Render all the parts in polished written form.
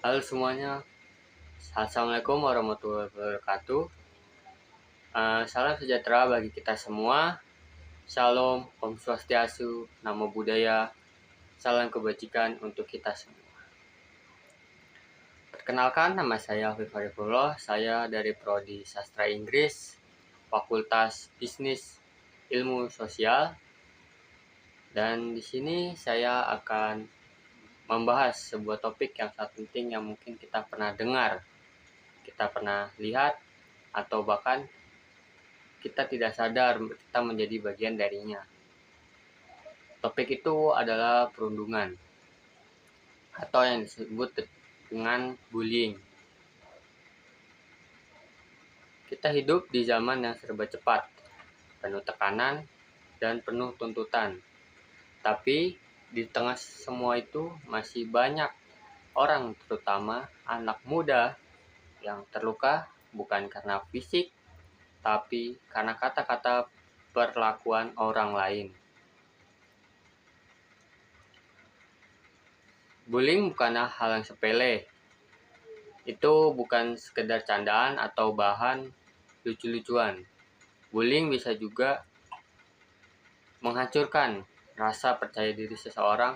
Halo semuanya, Assalamualaikum warahmatullahi wabarakatuh. Salam sejahtera bagi kita semua. Shalom, Om Swastiastu, Namo Buddhaya, salam kebajikan untuk kita semua. Perkenalkan, nama saya Afif Arifullah. Saya dari Prodi Sastra Inggris, Fakultas Bisnis Ilmu Sosial. Dan di sini saya akan membahas sebuah topik yang sangat penting yang mungkin kita pernah dengar, kita pernah lihat, atau bahkan kita tidak sadar kita menjadi bagian darinya. Topik itu adalah perundungan atau yang disebut dengan bullying. Kita hidup di zaman yang serba cepat, penuh tekanan dan penuh tuntutan. Tapi di tengah semua itu masih banyak orang, terutama anak muda, yang terluka bukan karena fisik, tapi karena kata-kata perlakuan orang lain. Bullying bukanlah hal yang sepele. Itu bukan sekedar candaan atau bahan lucu-lucuan. Bullying bisa juga menghancurkan rasa percaya diri seseorang,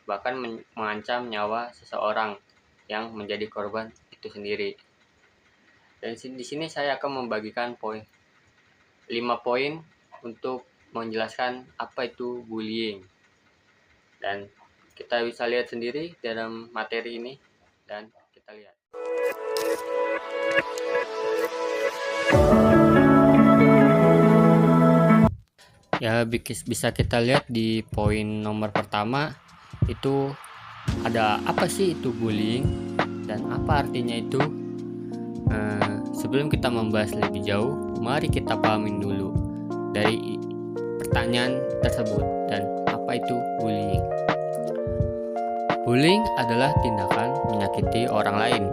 bahkan mengancam nyawa seseorang yang menjadi korban itu sendiri. Dan di sini saya akan membagikan 5 poin untuk menjelaskan apa itu bullying. Dan kita bisa lihat sendiri dalam materi ini, dan kita lihat. Ya, bisa kita lihat di poin nomor pertama itu ada apa sih itu bullying dan apa artinya itu. Sebelum kita membahas lebih jauh, mari kita pahamin dulu dari pertanyaan tersebut dan apa itu bullying. Bullying adalah tindakan menyakiti orang lain,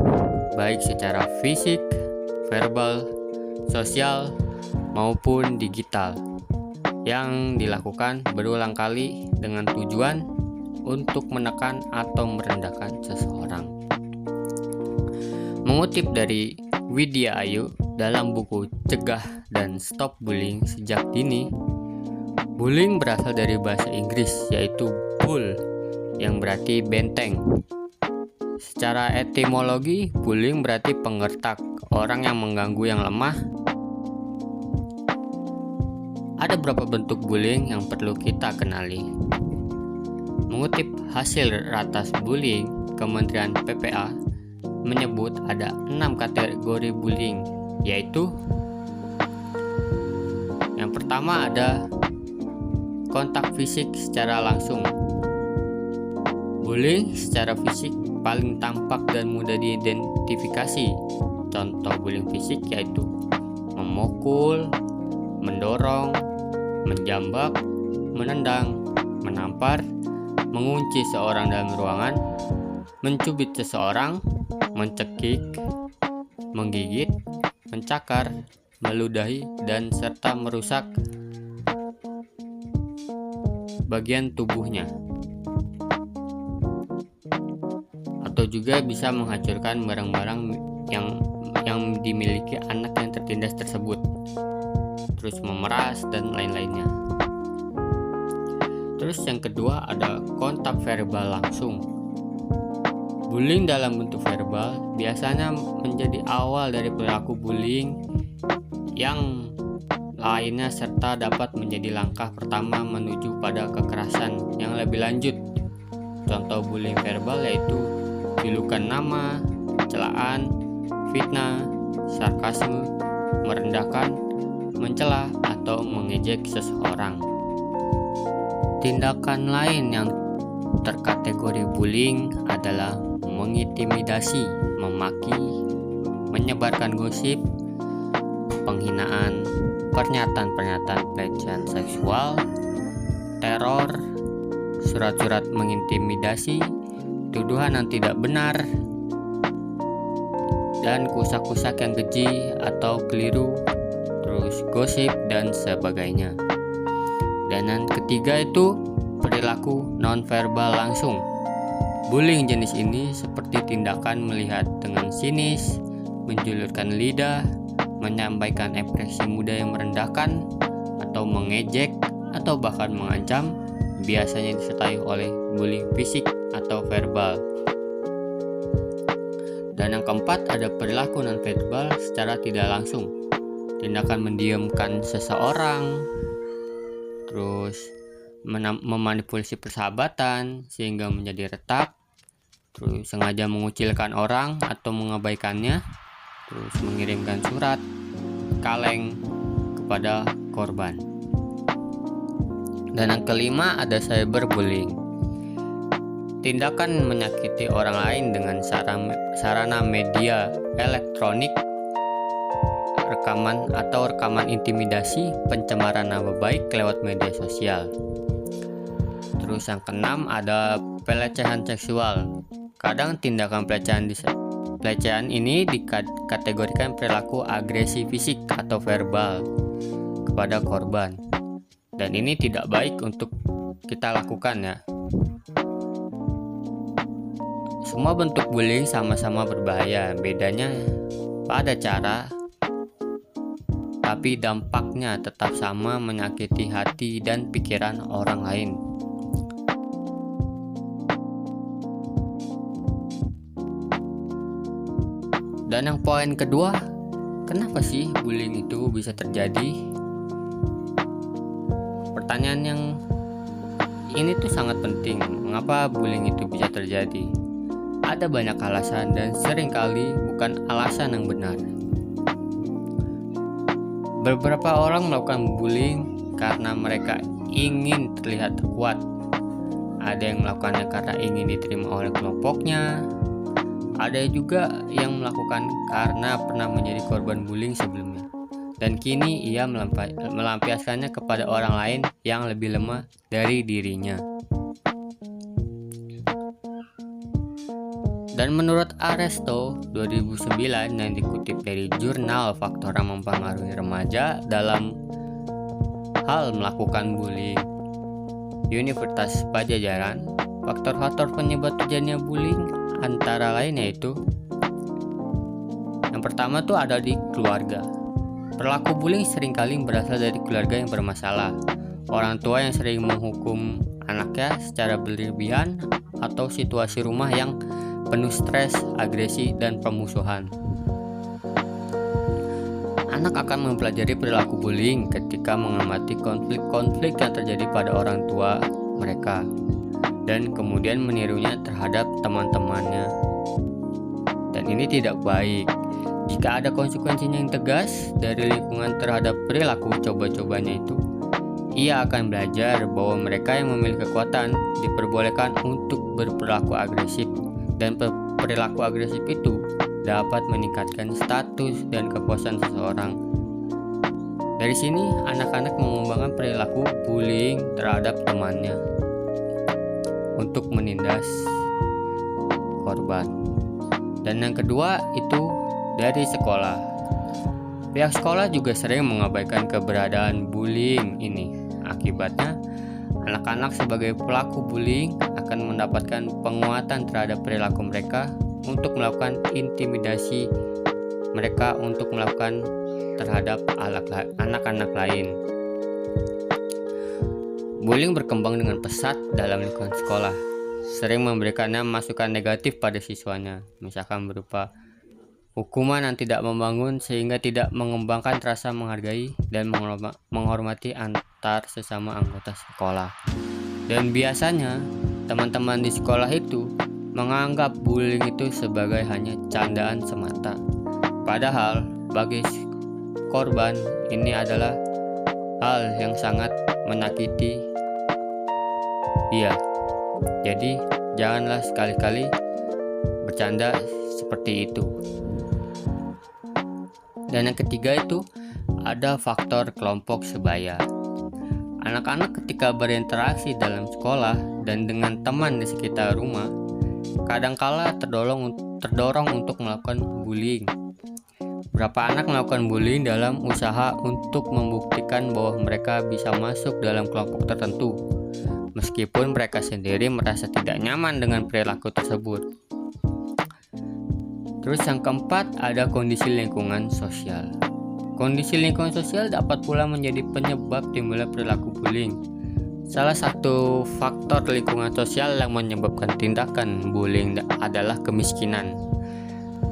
baik secara fisik, verbal, sosial, maupun digital, yang dilakukan berulang kali dengan tujuan untuk menekan atau merendahkan seseorang. Mengutip dari Widya Ayu dalam buku Cegah dan Stop Bullying Sejak Dini, bullying berasal dari bahasa Inggris yaitu bull, yang berarti benteng. Secara etimologi, bullying berarti penggertak, orang yang mengganggu yang lemah. Ada beberapa bentuk bullying yang perlu kita kenali. Mengutip hasil ratas bullying, Kementerian PPA menyebut ada 6 kategori bullying, yaitu yang pertama ada kontak fisik secara langsung. Bullying secara fisik paling tampak dan mudah diidentifikasi. Contoh bullying fisik yaitu memukul, mendorong, menjambak, menendang, menampar, mengunci seorang dalam ruangan, mencubit seseorang, mencekik, menggigit, mencakar, meludahi, dan serta merusak bagian tubuhnya. Atau juga bisa menghancurkan barang-barang yang dimiliki anak yang tertindas tersebut, terus memeras dan lain-lainnya. Terus yang kedua ada kontak verbal langsung. Bullying dalam bentuk verbal biasanya menjadi awal dari perilaku bullying yang lainnya, serta dapat menjadi langkah pertama menuju pada kekerasan yang lebih lanjut. Contoh bullying verbal yaitu julukan nama, celaan, fitnah, sarkasme, merendahkan, mencela, atau mengejek seseorang. Tindakan lain yang terkategori bullying adalah mengintimidasi, memaki, menyebarkan gosip, penghinaan, pernyataan-pernyataan pelecehan seksual, teror, surat-surat mengintimidasi, tuduhan yang tidak benar, dan kusak-kusak yang keji atau keliru, terus gosip dan sebagainya. Dan yang ketiga itu perilaku nonverbal langsung. Bullying jenis ini seperti tindakan melihat dengan sinis, menjulurkan lidah, menyampaikan ekspresi muda yang merendahkan, atau mengejek, atau bahkan mengancam, biasanya disertai oleh bullying fisik atau verbal. Dan yang keempat, ada perilaku non-verbal secara tidak langsung. Tindakan mendiamkan seseorang, terus memanipulasi persahabatan sehingga menjadi retak, terus sengaja mengucilkan orang atau mengabaikannya, terus mengirimkan surat, kaleng kepada korban. Dan yang kelima, ada cyberbullying. Tindakan menyakiti orang lain dengan sarana media elektronik, rekaman intimidasi, pencemaran nama baik lewat media sosial. Terus yang keenam, ada pelecehan seksual. Kadang tindakan pelecehan ini dikategorikan perilaku agresi fisik atau verbal kepada korban. Dan ini tidak baik untuk kita lakukan ya. Semua bentuk bullying sama-sama berbahaya, bedanya pada cara, tapi dampaknya tetap sama, menyakiti hati dan pikiran orang lain. Dan yang poin kedua, kenapa sih bullying itu bisa terjadi? Pertanyaan yang ini tuh sangat penting. Mengapa bullying itu bisa terjadi? Ada banyak alasan dan seringkali bukan alasan yang benar. Beberapa orang melakukan bullying karena mereka ingin terlihat kuat. Ada yang melakukannya karena ingin diterima oleh kelompoknya. Ada juga yang melakukan karena pernah menjadi korban bullying sebelumnya, dan kini ia melampiaskannya kepada orang lain yang lebih lemah dari dirinya. Dan menurut Aresto 2009 yang dikutip dari jurnal Faktor yang Mempengaruhi Remaja dalam hal melakukan bullying, Universitas Padjadjaran, faktor-faktor penyebab terjadinya bullying antara lain yaitu yang pertama tuh ada di keluarga. Perilaku bullying seringkali berasal dari keluarga yang bermasalah. Orang tua yang sering menghukum anaknya secara berlebihan, atau situasi rumah yang penuh stres, agresi, dan permusuhan. Anak akan mempelajari perilaku bullying ketika mengamati konflik-konflik yang terjadi pada orang tua mereka, dan kemudian menirunya terhadap teman-temannya. Dan ini tidak baik. Jika ada konsekuensinya yang tegas dari lingkungan terhadap perilaku coba-cobanya itu, ia akan belajar bahwa mereka yang memiliki kekuatan diperbolehkan untuk berperilaku agresif, dan perilaku agresif itu dapat meningkatkan status dan kepuasan seseorang. Dari sini, anak-anak mengembangkan perilaku bullying terhadap temannya untuk menindas korban. Dan yang kedua itu dari sekolah. Pihak sekolah juga sering mengabaikan keberadaan bullying ini. Akibatnya, anak-anak sebagai pelaku bullying akan mendapatkan penguatan terhadap perilaku mereka untuk melakukan intimidasi mereka untuk melakukan terhadap anak-anak lain. Bullying berkembang dengan pesat dalam lingkungan sekolah, sering memberikannya masukan negatif pada siswanya, misalkan berupa hukuman yang tidak membangun sehingga tidak mengembangkan rasa menghargai dan menghormati antar sesama anggota sekolah. Dan biasanya teman-teman di sekolah itu menganggap bullying itu sebagai hanya candaan semata. Padahal bagi korban ini adalah hal yang sangat menyakiti dia. Jadi janganlah sekali-kali bercanda seperti itu. Dan yang ketiga itu ada faktor kelompok sebaya. Anak-anak ketika berinteraksi dalam sekolah dan dengan teman di sekitar rumah, kadangkala terdorong untuk melakukan bullying. Beberapa anak melakukan bullying dalam usaha untuk membuktikan bahwa mereka bisa masuk dalam kelompok tertentu. meskipun mereka sendiri merasa tidak nyaman dengan perilaku tersebut. Terus yang keempat, ada kondisi lingkungan sosial. Kondisi lingkungan sosial dapat pula menjadi penyebab timbulnya perilaku bullying. Salah satu faktor lingkungan sosial yang menyebabkan tindakan bullying adalah kemiskinan.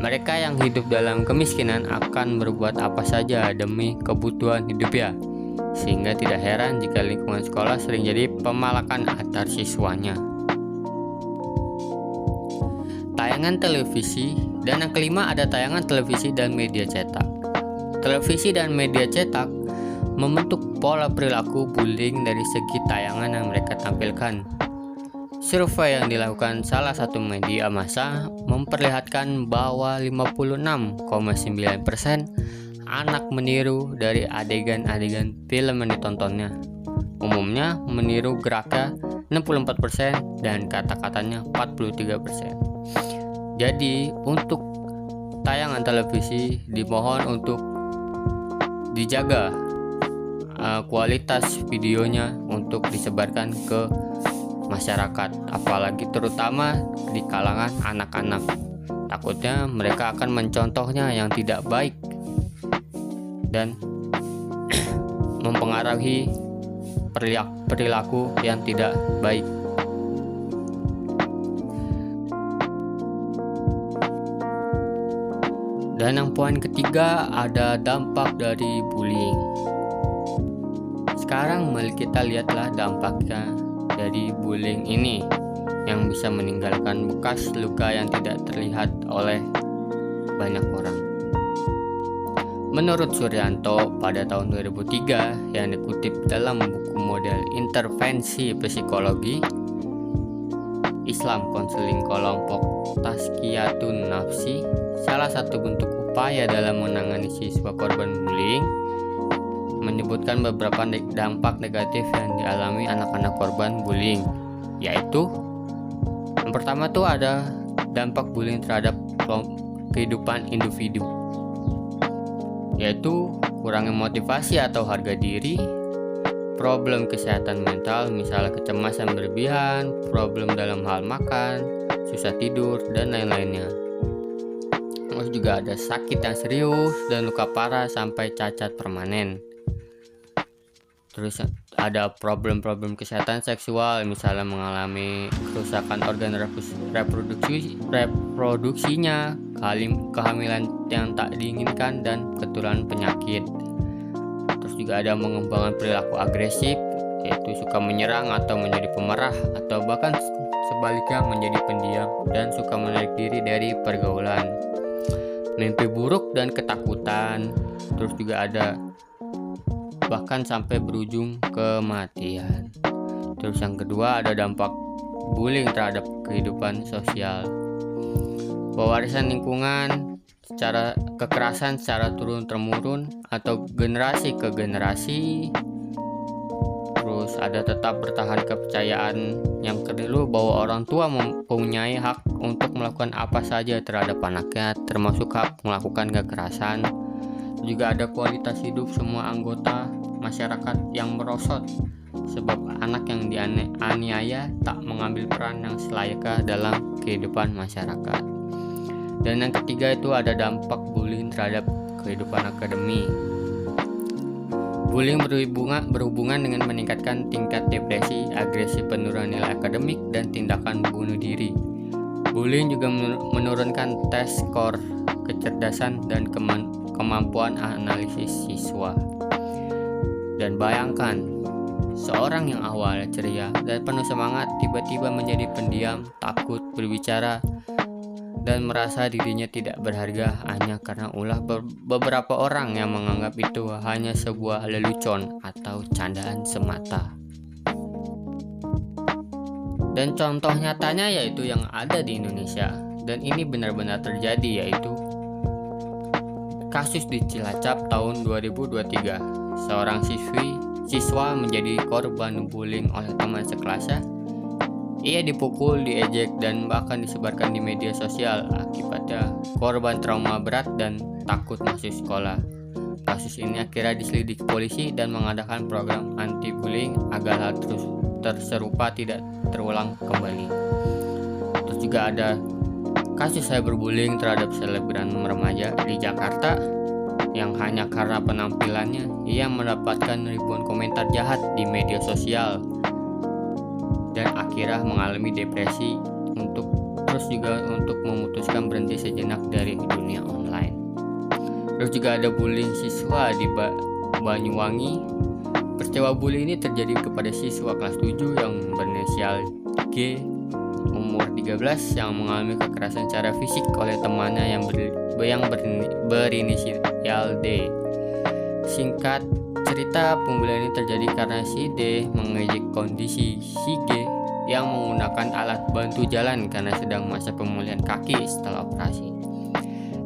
Mereka yang hidup dalam kemiskinan akan berbuat apa saja demi kebutuhan hidupnya, sehingga tidak heran jika lingkungan sekolah sering jadi pemalakan antar siswanya. Tayangan televisi, dan yang kelima ada tayangan televisi dan media cetak. Televisi dan media cetak membentuk pola perilaku bullying dari segi tayangan yang mereka tampilkan. Survei yang dilakukan salah satu media massa memperlihatkan bahwa 56,9% anak meniru dari adegan-adegan film yang ditontonnya. Umumnya meniru geraknya 64% dan kata-katanya 43%. Jadi untuk tayangan televisi dimohon untuk dijaga kualitas videonya untuk disebarkan ke masyarakat, apalagi terutama di kalangan anak-anak. Takutnya mereka akan mencontohnya yang tidak baik dan mempengaruhi perilaku yang tidak baik. Dan yang poin ketiga ada dampak dari bullying. Sekarang mari kita lihatlah dampaknya dari bullying ini yang bisa meninggalkan bekas luka yang tidak terlihat oleh banyak orang. Menurut Suryanto pada tahun 2003 yang dikutip dalam buku model intervensi psikologi Islam konseling kelompok Tazkiyatun Nafsi, salah satu bentuk upaya dalam menangani siswa korban bullying menyebutkan beberapa dampak negatif yang dialami anak-anak korban bullying, yaitu yang pertama tuh ada dampak bullying terhadap kehidupan individu, yaitu kurangnya motivasi atau harga diri, problem kesehatan mental misalnya kecemasan berlebihan, problem dalam hal makan, susah tidur, dan lain-lainnya. Terus juga ada sakit yang serius dan luka parah sampai cacat permanen. Terus ada problem-problem kesehatan seksual, misalnya mengalami kerusakan organ reproduksinya, kehamilan yang tak diinginkan, dan keturunan penyakit. Terus juga ada mengembangkan perilaku agresif, yaitu suka menyerang atau menjadi pemarah, atau bahkan sebaliknya menjadi pendiam dan suka menarik diri dari pergaulan. Mimpi buruk dan ketakutan. Terus juga ada bahkan sampai berujung kematian. Terus yang kedua ada dampak bullying terhadap kehidupan sosial. Pewarisan lingkungan, secara kekerasan secara turun-temurun atau generasi ke generasi. Terus ada tetap bertahan kepercayaan yang kedua bahwa orang tua mempunyai hak untuk melakukan apa saja terhadap anaknya, termasuk hak melakukan kekerasan. Juga ada kualitas hidup semua anggota masyarakat yang merosot sebab anak yang dianiaya tak mengambil peran yang selayaknya dalam kehidupan masyarakat. Dan yang ketiga itu ada dampak bullying terhadap kehidupan akademi. Bullying berhubungan dengan meningkatkan tingkat depresi, agresi, penurunan nilai akademik, dan tindakan bunuh diri. Bullying juga menurunkan tes skor kecerdasan dan kemampuan analisis siswa. Dan bayangkan, seorang yang awalnya ceria dan penuh semangat tiba-tiba menjadi pendiam, takut berbicara, dan merasa dirinya tidak berharga hanya karena ulah beberapa orang yang menganggap itu hanya sebuah lelucon atau candaan semata. Dan contoh nyatanya yaitu yang ada di Indonesia, dan ini benar-benar terjadi, yaitu kasus di Cilacap tahun 2023. Seorang siswa menjadi korban bullying oleh teman sekelasnya. Ia dipukul, diejek, dan bahkan disebarkan di media sosial. Akibatnya korban trauma berat dan takut masuk sekolah. Kasus ini akhirnya diselidiki polisi dan mengadakan program anti-bullying agar hal terserupa tidak terulang kembali. Terus juga ada kasus cyberbullying terhadap selebgram remaja di Jakarta yang hanya karena penampilannya ia mendapatkan ribuan komentar jahat di media sosial dan akhirnya mengalami depresi terus juga untuk memutuskan berhenti sejenak dari dunia online. Terus juga ada bullying siswa di Banyuwangi. Peristiwa bullying ini terjadi kepada siswa kelas 7 yang berinisial G umur 13 yang mengalami kekerasan secara fisik oleh temannya yang berinisial D. Singkat cerita, pembulian ini terjadi karena si D mengejek kondisi si G yang menggunakan alat bantu jalan karena sedang masa pemulihan kaki setelah operasi.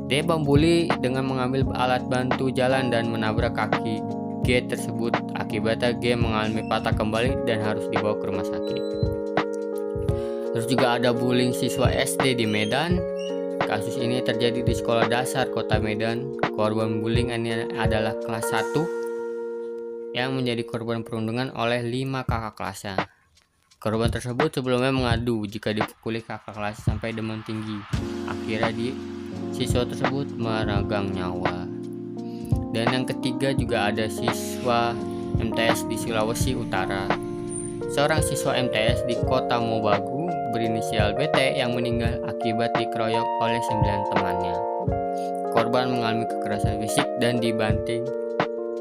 D membuli dengan mengambil alat bantu jalan dan menabrak kaki G tersebut. Akibatnya G mengalami patah kembali dan harus dibawa ke rumah sakit. Terus juga ada bullying siswa SD di Medan. Kasus ini terjadi di sekolah dasar kota Medan. Korban bullying ini adalah kelas 1 yang menjadi korban perundungan oleh 5 kakak kelasnya. Korban tersebut sebelumnya mengadu jika dipukuli kakak kelas sampai demam tinggi. Akhirnya siswa tersebut meregang nyawa. Dan yang ketiga juga ada siswa MTS di Sulawesi Utara. Seorang siswa MTS di kota Mobagu berinisial BT yang meninggal akibat dikeroyok oleh 9 temannya. Korban mengalami kekerasan fisik dan dibanting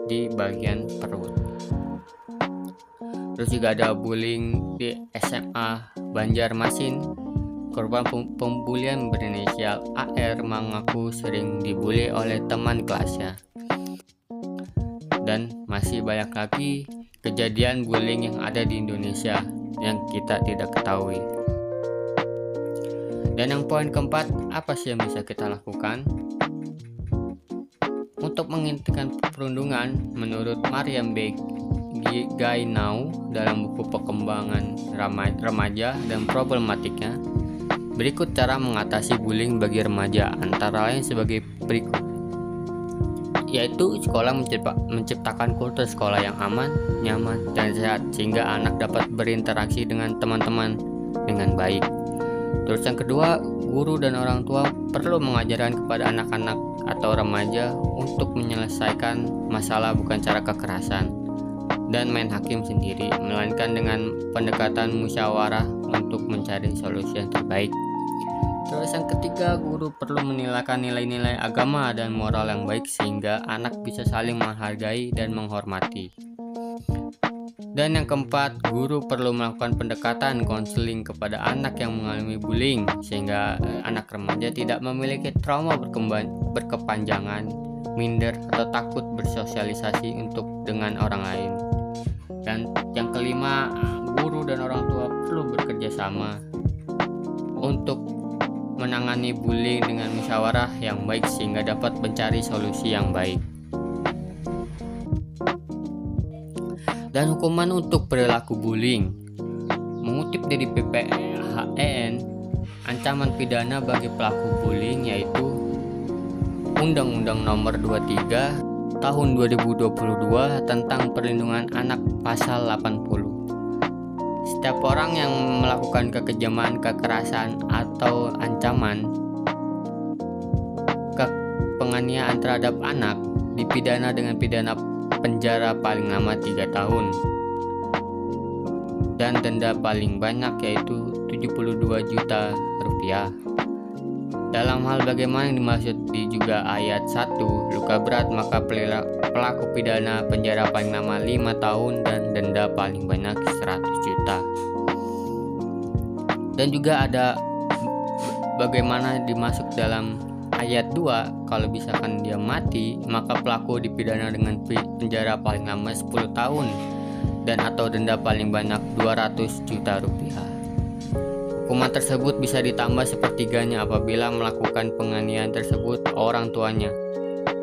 di bagian perut. Terus juga ada bullying di SMA Banjarmasin. Korban pembulian berinisial AR mengaku sering dibully oleh teman kelasnya. Dan masih banyak lagi kejadian bullying yang ada di Indonesia yang kita tidak ketahui. Dan yang poin keempat, apa sih yang bisa kita lakukan? Untuk menghentikan perundungan, menurut Mariam B. Gainau dalam buku Perkembangan Remaja dan Problematiknya, berikut cara mengatasi bullying bagi remaja, antara lain sebagai berikut, yaitu sekolah menciptakan kultur sekolah yang aman, nyaman, dan sehat sehingga anak dapat berinteraksi dengan teman-teman dengan baik. Terus yang kedua, guru dan orang tua perlu mengajarkan kepada anak-anak atau remaja untuk menyelesaikan masalah bukan cara kekerasan dan main hakim sendiri, melainkan dengan pendekatan musyawarah untuk mencari solusi yang terbaik. Terus yang ketiga, guru perlu menilaikan nilai-nilai agama dan moral yang baik sehingga anak bisa saling menghargai dan menghormati. Dan yang keempat, guru perlu melakukan pendekatan konseling kepada anak yang mengalami bullying sehingga anak remaja tidak memiliki trauma berkepanjangan, minder atau takut bersosialisasi dengan orang lain. Dan yang kelima, guru dan orang tua perlu bekerja sama untuk menangani bullying dengan musyawarah yang baik sehingga dapat mencari solusi yang baik. Dan hukuman untuk perilaku bullying. Mengutip dari PPHN, ancaman pidana bagi pelaku bullying yaitu Undang-Undang Nomor 23 Tahun 2022 tentang Perlindungan Anak Pasal 80. Setiap orang yang melakukan kekejaman, kekerasan, atau ancaman penganiayaan terhadap anak dipidana dengan pidana penjara paling lama 3 tahun dan denda paling banyak yaitu 72 juta rupiah. Dalam hal bagaimana yang dimaksud di juga ayat 1, luka berat, maka pelaku pidana penjara paling lama 5 tahun dan denda paling banyak 100 juta. Dan juga ada bagaimana dimasuk dalam ayat 2, kalau misalkan dia mati, maka pelaku dipidana dengan penjara paling lama 10 tahun dan atau denda paling banyak 200 juta rupiah. Hukuman tersebut bisa ditambah sepertiganya apabila melakukan penganiayaan tersebut orang tuanya.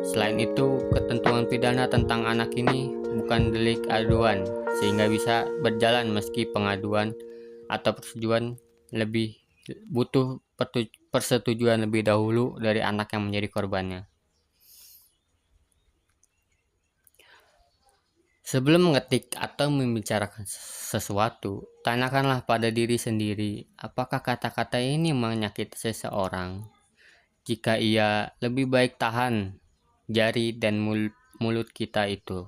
Selain itu, ketentuan pidana tentang anak ini bukan delik aduan, sehingga bisa berjalan meski pengaduan atau persetujuan butuh persetujuan lebih dahulu dari anak yang menjadi korbannya. Sebelum mengetik atau membicarakan sesuatu, tanyakanlah pada diri sendiri, apakah kata-kata ini menyakiti seseorang? Jika iya, lebih baik tahan jari dan mulut kita itu.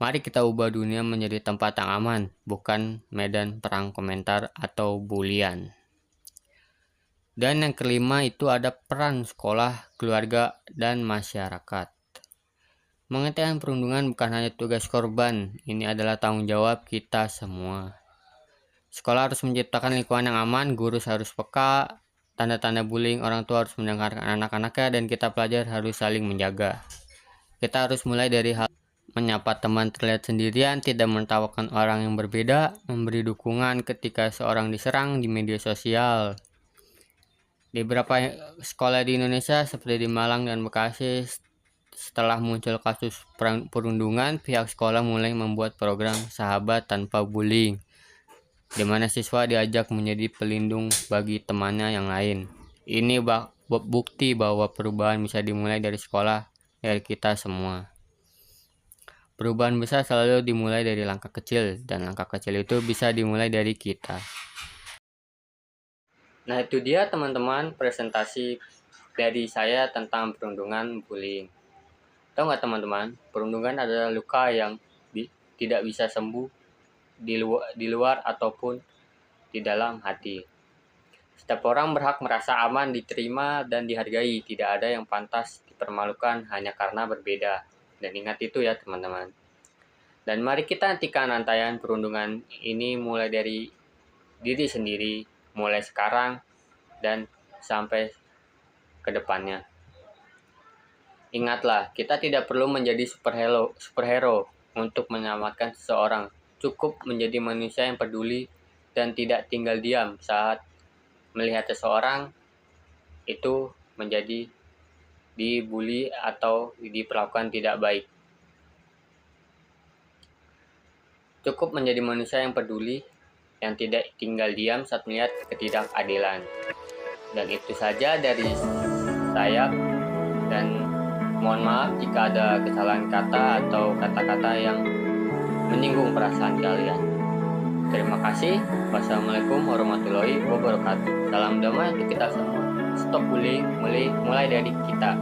Mari kita ubah dunia menjadi tempat yang aman, bukan medan perang komentar atau bulian. Dan yang kelima itu ada peran sekolah, keluarga, dan masyarakat. Menghentikan perundungan bukan hanya tugas korban, ini adalah tanggung jawab kita semua. Sekolah harus menciptakan lingkungan yang aman, guru harus peka, tanda-tanda bullying, orang tua harus mendengarkan anak-anaknya, dan kita pelajar harus saling menjaga. Kita harus mulai dari hal menyapa teman terlihat sendirian, tidak menertawakan orang yang berbeda, memberi dukungan ketika seorang diserang di media sosial. Di beberapa sekolah di Indonesia seperti di Malang dan Bekasi, setelah muncul kasus perundungan, pihak sekolah mulai membuat program sahabat tanpa bullying, di mana siswa diajak menjadi pelindung bagi temannya yang lain. Ini bukti bahwa perubahan bisa dimulai dari sekolah, dari kita semua. Perubahan besar selalu dimulai dari langkah kecil, dan langkah kecil itu bisa dimulai dari kita. Nah, itu dia teman-teman presentasi dari saya tentang perundungan bullying. Tahu nggak teman-teman, perundungan adalah luka yang tidak bisa sembuh di luar ataupun di dalam hati. Setiap orang berhak merasa aman, diterima, dan dihargai. Tidak ada yang pantas dipermalukan hanya karena berbeda. Dan ingat itu ya teman-teman. Dan mari kita hentikan rantaian perundungan ini mulai dari diri sendiri, mulai sekarang dan sampai ke depannya. Ingatlah, kita tidak perlu menjadi superhero untuk menyelamatkan seseorang. Cukup menjadi manusia yang peduli dan tidak tinggal diam saat melihat seseorang itu menjadi dibully atau diperlakukan tidak baik. Cukup menjadi manusia yang peduli, yang tidak tinggal diam saat melihat ketidakadilan. Dan itu saja dari saya, dan mohon maaf jika ada kesalahan kata atau kata-kata yang menyinggung perasaan kalian. Terima kasih. Wassalamualaikum warahmatullahi wabarakatuh. Salam damai untuk kita semua. Stop bullying mulai dari kita.